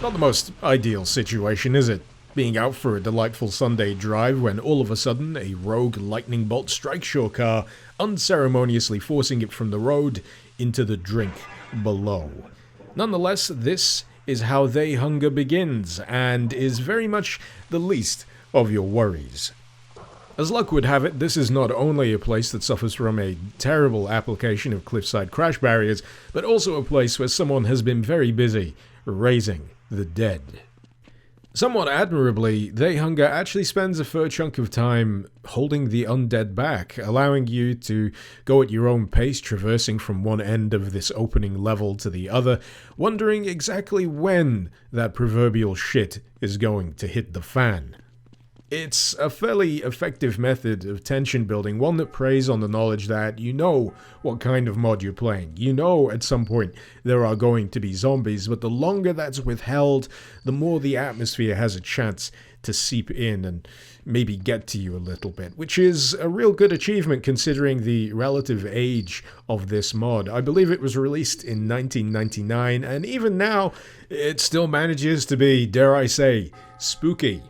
Not the most ideal situation, is it? Being out for a delightful Sunday drive when all of a sudden a rogue lightning bolt strikes your car, unceremoniously forcing it from the road into the drink below. Nonetheless, this is how They Hunger begins, and is very much the least of your worries. As luck would have it, this is not only a place that suffers from a terrible application of cliffside crash barriers, but also a place where someone has been very busy raising the dead. Somewhat admirably, They Hunger actually spends a fair chunk of time holding the undead back, allowing you to go at your own pace, traversing from one end of this opening level to the other, wondering exactly when that proverbial shit is going to hit the fan. It's a fairly effective method of tension building, one that preys on the knowledge that you know what kind of mod you're playing. You know at some point there are going to be zombies, but the longer that's withheld, the more the atmosphere has a chance to seep in and maybe get to you a little bit, which is a real good achievement considering the relative age of this mod. I believe it was released in 1999, and even now, it still manages to be, dare I say, spooky.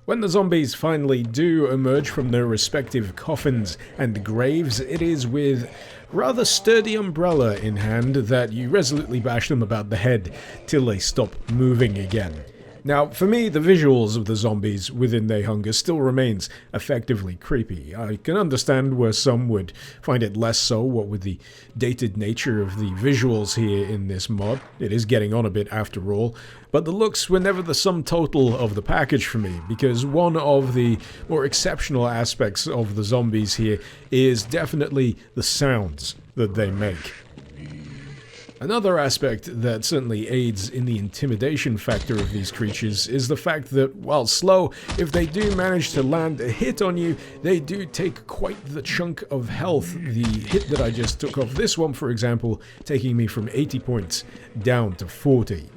When the zombies finally do emerge from their respective coffins and graves, it is with rather sturdy umbrella in hand that you resolutely bash them about the head till they stop moving again. Now, for me, the visuals of the zombies within They Hunger still remains effectively creepy. I can understand where some would find it less so, what with the dated nature of the visuals here in this mod. It is getting on a bit after all, but the looks were never the sum total of the package for me, because one of the more exceptional aspects of the zombies here is definitely the sounds that they make. Another aspect that certainly aids in the intimidation factor of these creatures is the fact that, while slow, if they do manage to land a hit on you, they do take quite the chunk of health. The hit that I just took off this one, for example, taking me from 80 points down to 40.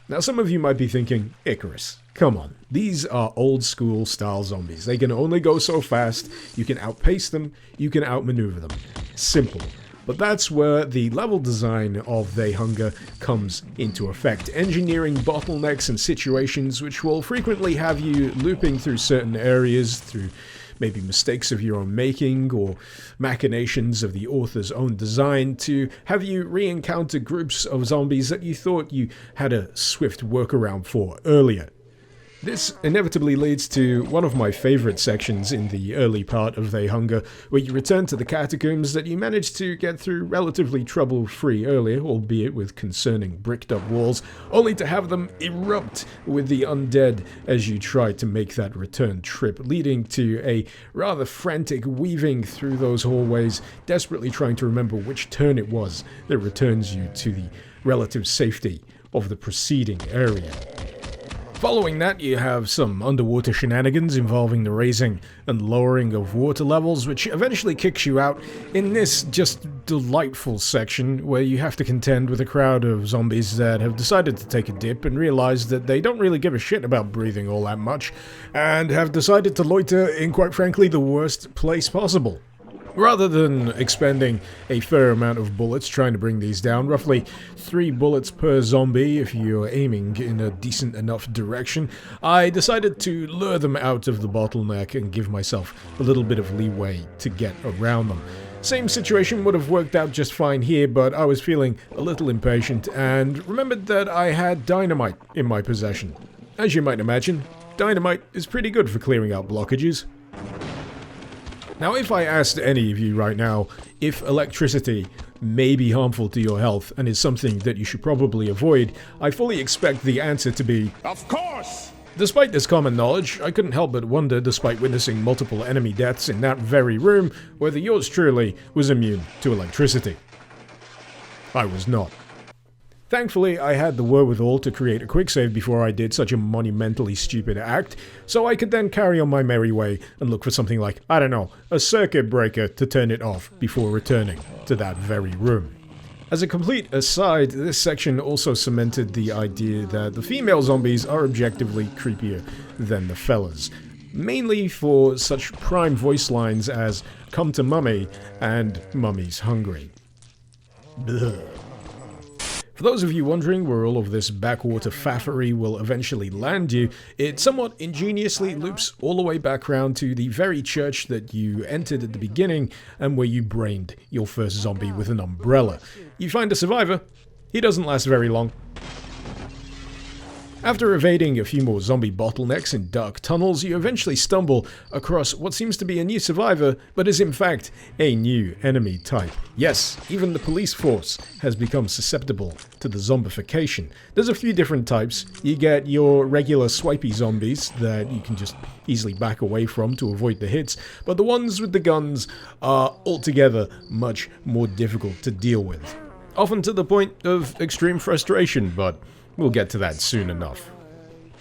Now, some of you might be thinking, Icarus, come on, these are old school style zombies. They can only go so fast, you can outpace them, you can outmaneuver them. Simple. But that's where the level design of They Hunger comes into effect, engineering bottlenecks and situations which will frequently have you looping through certain areas through maybe mistakes of your own making or machinations of the author's own design to have you re-encounter groups of zombies that you thought you had a swift workaround for earlier. This inevitably leads to one of my favorite sections in the early part of They Hunger, where you return to the catacombs that you managed to get through relatively trouble-free earlier, albeit with concerning bricked-up walls, only to have them erupt with the undead as you try to make that return trip, leading to a rather frantic weaving through those hallways, desperately trying to remember which turn it was that returns you to the relative safety of the preceding area. Following that, you have some underwater shenanigans involving the raising and lowering of water levels, which eventually kicks you out in this just delightful section where you have to contend with a crowd of zombies that have decided to take a dip and realize that they don't really give a shit about breathing all that much, and have decided to loiter in, quite frankly, the worst place possible. Rather than expending a fair amount of bullets trying to bring these down, roughly 3 bullets per zombie if you're aiming in a decent enough direction, I decided to lure them out of the bottleneck and give myself a little bit of leeway to get around them. Same situation would have worked out just fine here, but I was feeling a little impatient and remembered that I had dynamite in my possession. As you might imagine, dynamite is pretty good for clearing out blockages. Now, if I asked any of you right now if electricity may be harmful to your health and is something that you should probably avoid, I fully expect the answer to be, of course! Despite this common knowledge, I couldn't help but wonder, despite witnessing multiple enemy deaths in that very room, whether yours truly was immune to electricity. I was not. Thankfully, I had the wherewithal to create a quick save before I did such a monumentally stupid act, so I could then carry on my merry way and look for something like, I don't know, a circuit breaker to turn it off before returning to that very room. As a complete aside, this section also cemented the idea that the female zombies are objectively creepier than the fellas, mainly for such prime voice lines as, "Come to Mummy" and "Mummy's hungry." Ugh. For those of you wondering where all of this backwater faffery will eventually land you, it somewhat ingeniously loops all the way back round to the very church that you entered at the beginning and where you brained your first zombie with an umbrella. You find a survivor. He doesn't last very long. After evading a few more zombie bottlenecks in dark tunnels, you eventually stumble across what seems to be a new survivor, but is in fact a new enemy type. Yes, even the police force has become susceptible to the zombification. There's a few different types. You get your regular swipey zombies that you can just easily back away from to avoid the hits, but the ones with the guns are altogether much more difficult to deal with. Often to the point of extreme frustration, but we'll get to that soon enough.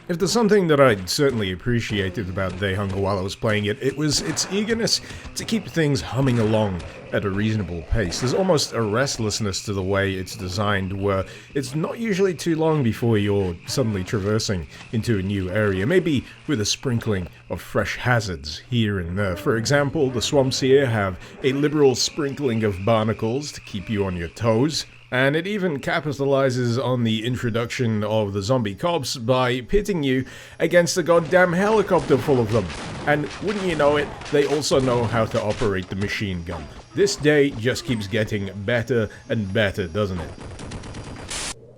If there's something that I certainly appreciated about The Hunger while I was playing it, it was its eagerness to keep things humming along at a reasonable pace. There's almost a restlessness to the way it's designed, where it's not usually too long before you're suddenly traversing into a new area, maybe with a sprinkling of fresh hazards here and there. For example, the swamps here have a liberal sprinkling of barnacles to keep you on your toes. And it even capitalizes on the introduction of the zombie cops by pitting you against a goddamn helicopter full of them. And wouldn't you know it, they also know how to operate the machine gun. This day just keeps getting better and better, doesn't it?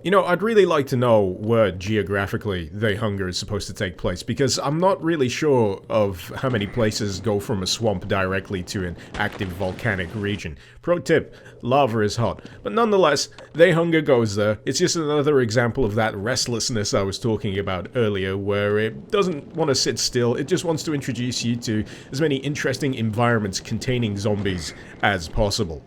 You know, I'd really like to know where geographically The Hunger is supposed to take place, because I'm not really sure of how many places go from a swamp directly to an active volcanic region. Pro tip, lava is hot. But nonetheless, The Hunger goes there. It's just another example of that restlessness I was talking about earlier, where it doesn't want to sit still, it just wants to introduce you to as many interesting environments containing zombies as possible.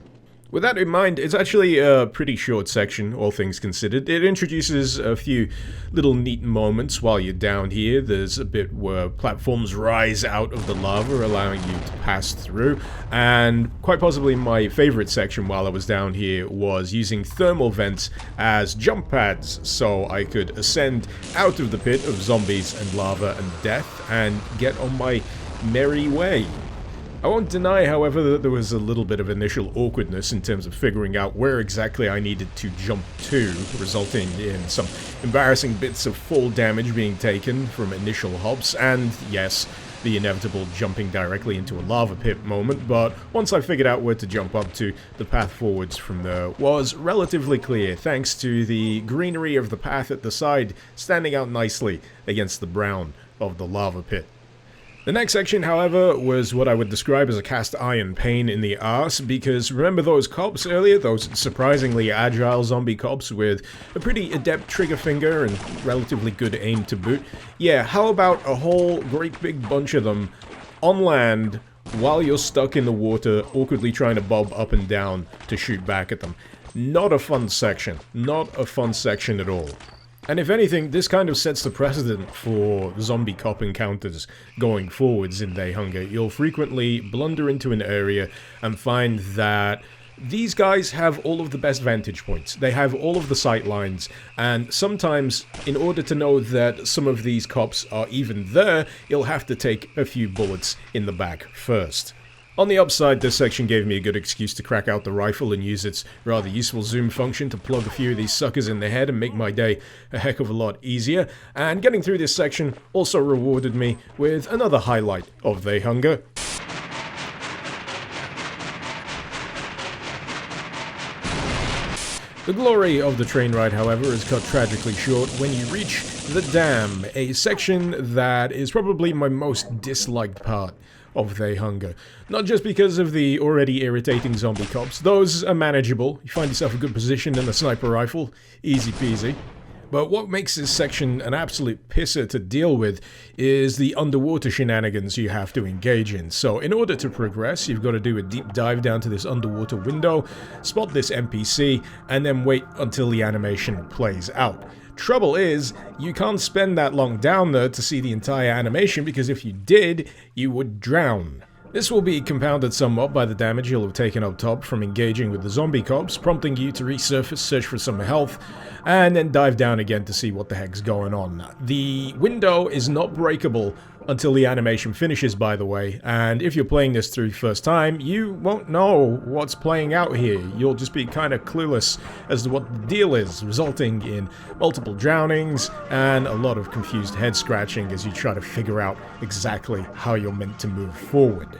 With that in mind, it's actually a pretty short section, all things considered. It introduces a few little neat moments while you're down here. There's a bit where platforms rise out of the lava, allowing you to pass through. And quite possibly my favorite section while I was down here was using thermal vents as jump pads, so I could ascend out of the pit of zombies and lava and death and get on my merry way. I won't deny, however, that there was a little bit of initial awkwardness in terms of figuring out where exactly I needed to jump to, resulting in some embarrassing bits of fall damage being taken from initial hops, and yes, the inevitable jumping directly into a lava pit moment, but once I figured out where to jump up to, the path forwards from there was relatively clear, thanks to the greenery of the path at the side standing out nicely against the brown of the lava pit. The next section, however, was what I would describe as a cast iron pain in the arse, because remember those cops earlier? Those surprisingly agile zombie cops with a pretty adept trigger finger and relatively good aim to boot? Yeah, how about a whole great big bunch of them on land while you're stuck in the water, awkwardly trying to bob up and down to shoot back at them? Not a fun section. Not a fun section at all. And if anything, this kind of sets the precedent for zombie cop encounters going forwards in The Hunger. You'll frequently blunder into an area and find that these guys have all of the best vantage points. They have all of the sight lines, and sometimes, in order to know that some of these cops are even there, you'll have to take a few bullets in the back first. On the upside, this section gave me a good excuse to crack out the rifle and use its rather useful zoom function to plug a few of these suckers in the head and make my day a heck of a lot easier. And getting through this section also rewarded me with another highlight of The Hunger. The glory of the train ride, however, is cut tragically short when you reach the dam, a section that is probably my most disliked part of The Hunger. Not just because of the already irritating zombie cops, those are manageable, you find yourself a good position and a sniper rifle, easy peasy. But what makes this section an absolute pisser to deal with is the underwater shenanigans you have to engage in. So in order to progress, you've got to do a deep dive down to this underwater window, spot this NPC, and then wait until the animation plays out. Trouble is, you can't spend that long down there to see the entire animation, because if you did, you would drown. This will be compounded somewhat by the damage you'll have taken up top from engaging with the zombie cops, prompting you to resurface, search for some health, and then dive down again to see what the heck's going on. The window is not breakable until the animation finishes, by the way, and if you're playing this through the first time, you won't know what's playing out here. You'll just be kind of clueless as to what the deal is, resulting in multiple drownings and a lot of confused head scratching as you try to figure out exactly how you're meant to move forward.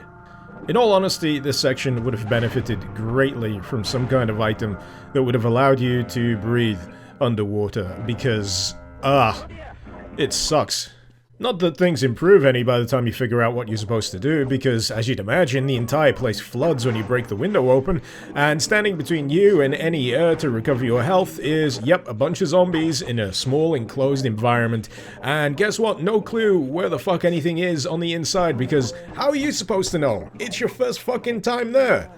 In all honesty, this section would have benefited greatly from some kind of item that would have allowed you to breathe underwater, because, it sucks. Not that things improve any by the time you figure out what you're supposed to do, because, as you'd imagine, the entire place floods when you break the window open, and standing between you and any air to recover your health is, yep, a bunch of zombies in a small enclosed environment, and guess what? No clue where the fuck anything is on the inside, because how are you supposed to know? It's your first fucking time there!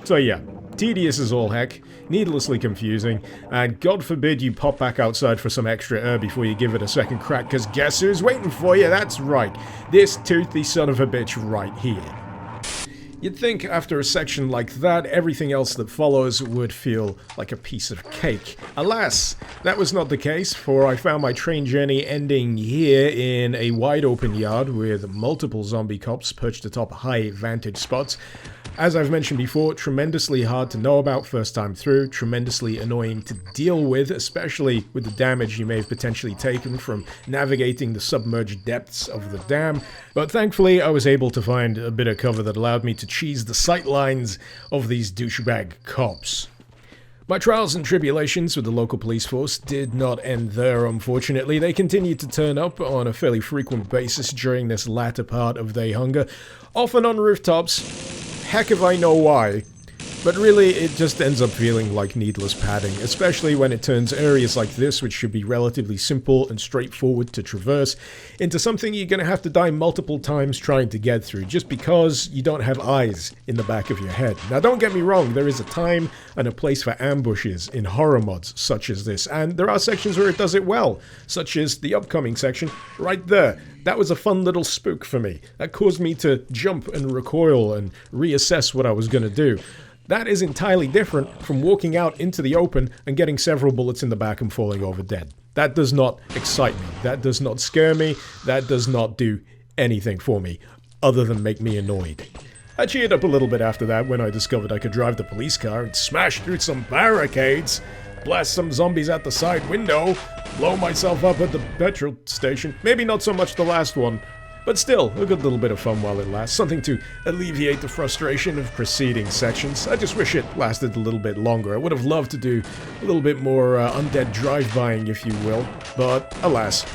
So yeah, tedious as all heck, needlessly confusing, and God forbid you pop back outside for some extra air before you give it a second crack, because guess who's waiting for you? That's right, this toothy son of a bitch right here. You'd think after a section like that, everything else that follows would feel like a piece of cake. Alas, that was not the case, for I found my train journey ending here in a wide open yard with multiple zombie cops perched atop high vantage spots. As I've mentioned before, tremendously hard to know about first time through, tremendously annoying to deal with, especially with the damage you may have potentially taken from navigating the submerged depths of the dam, but thankfully I was able to find a bit of cover that allowed me to cheese the sightlines of these douchebag cops. My trials and tribulations with the local police force did not end there, unfortunately. They continued to turn up on a fairly frequent basis during this latter part of They Hunger, often on rooftops. Heck if I know why, but really it just ends up feeling like needless padding, especially when it turns areas like this, which should be relatively simple and straightforward to traverse, into something you're going to have to die multiple times trying to get through, just because you don't have eyes in the back of your head. Now don't get me wrong, there is a time and a place for ambushes in horror mods such as this, and there are sections where it does it well, such as the upcoming section right there. That was a fun little spook for me. That caused me to jump and recoil and reassess what I was going to do. That is entirely different from walking out into the open and getting several bullets in the back and falling over dead. That does not excite me. That does not scare me. That does not do anything for me, other than make me annoyed. I cheered up a little bit after that when I discovered I could drive the police car and smash through some barricades, blast some zombies out the side window, blow myself up at the petrol station. Maybe not so much the last one, but still, a good little bit of fun while it lasts. Something to alleviate the frustration of preceding sections. I just wish it lasted a little bit longer. I would have loved to do a little bit more undead drive-bying, if you will. But, alas,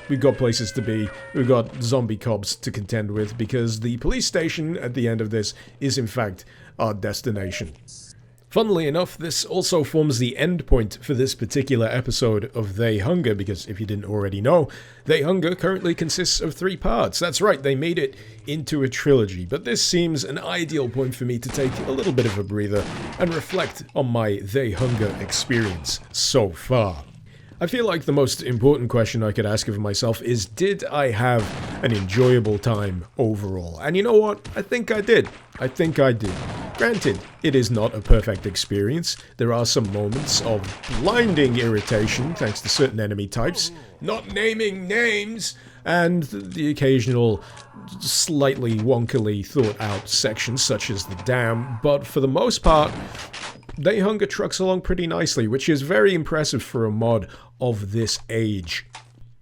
we've got places to be. We've got zombie cops to contend with, because the police station at the end of this is, in fact, our destination. Funnily enough, this also forms the end point for this particular episode of They Hunger, because if you didn't already know, They Hunger currently consists of 3 parts. That's right, they made it into a trilogy, but this seems an ideal point for me to take a little bit of a breather and reflect on my They Hunger experience so far. I feel like the most important question I could ask of myself is, did I have an enjoyable time overall? And you know what? I think I did. I think I did. Granted, it is not a perfect experience. There are some moments of blinding irritation thanks to certain enemy types, not naming names, and the occasional slightly wonkily thought out sections such as the dam, but for the most part, They Hunger trucks along pretty nicely, which is very impressive for a mod of this age.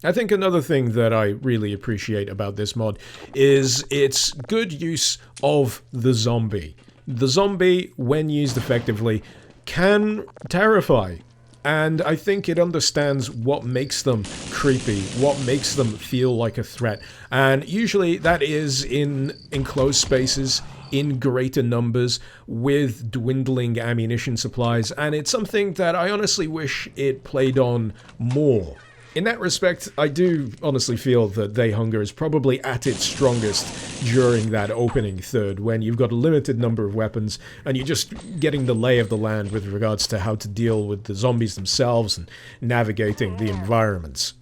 I think another thing that I really appreciate about this mod is its good use of the zombie. The zombie, when used effectively, can terrify. And I think it understands what makes them creepy, what makes them feel like a threat. And usually that is in enclosed spaces, in greater numbers, with dwindling ammunition supplies, and it's something that I honestly wish it played on more. In that respect, I do honestly feel that They Hunger is probably at its strongest during that opening third, when you've got a limited number of weapons, and you're just getting the lay of the land with regards to how to deal with the zombies themselves and navigating the environments.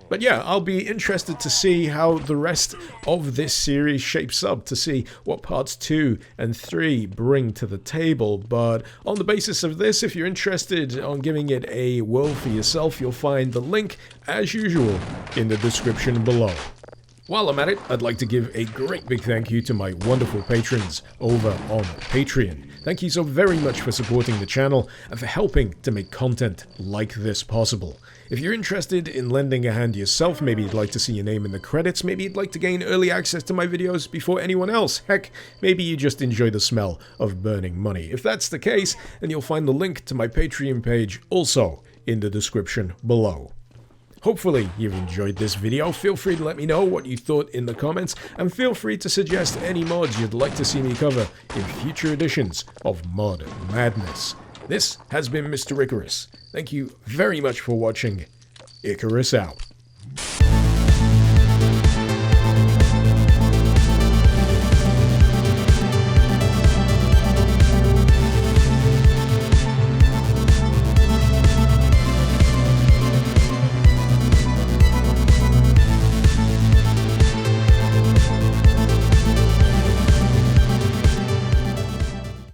But yeah, I'll be interested to see how the rest of this series shapes up, to see what parts 2 and 3 bring to the table. But on the basis of this, if you're interested on giving it a whirl for yourself, you'll find the link, as usual, in the description below. While I'm at it, I'd like to give a great big thank you to my wonderful patrons over on Patreon. Thank you so very much for supporting the channel and for helping to make content like this possible. If you're interested in lending a hand yourself, maybe you'd like to see your name in the credits, maybe you'd like to gain early access to my videos before anyone else, heck, maybe you just enjoy the smell of burning money. If that's the case, then you'll find the link to my Patreon page also in the description below. Hopefully you've enjoyed this video. Feel free to let me know what you thought in the comments, and feel free to suggest any mods you'd like to see me cover in future editions of Mod Madness. This has been Mr. Icarus. Thank you very much for watching. Icarus out.